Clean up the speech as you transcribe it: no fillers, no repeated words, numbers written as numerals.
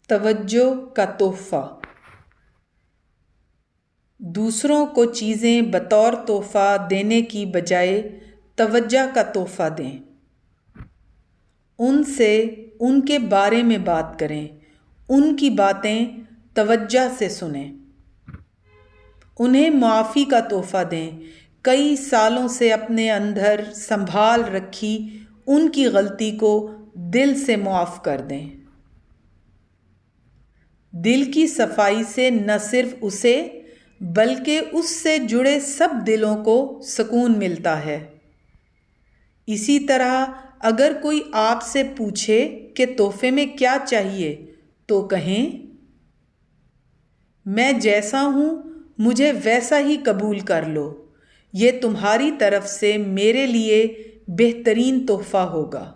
توجہ کا تحفہ۔ دوسروں کو چیزیں بطور تحفہ دینے کی بجائے توجہ کا تحفہ دیں۔ ان سے ان کے بارے میں بات کریں، ان کی باتیں توجہ سے سنیں۔ انہیں معافی کا تحفہ دیں، کئی سالوں سے اپنے اندر سنبھال رکھی ان کی غلطی کو دل سے معاف کر دیں۔ دل کی صفائی سے نہ صرف اسے بلکہ اس سے جڑے سب دلوں کو سکون ملتا ہے۔ اسی طرح اگر کوئی آپ سے پوچھے کہ تحفے میں کیا چاہیے تو کہیں، میں جیسا ہوں مجھے ویسا ہی قبول کر لو، یہ تمہاری طرف سے میرے لیے بہترین تحفہ ہوگا۔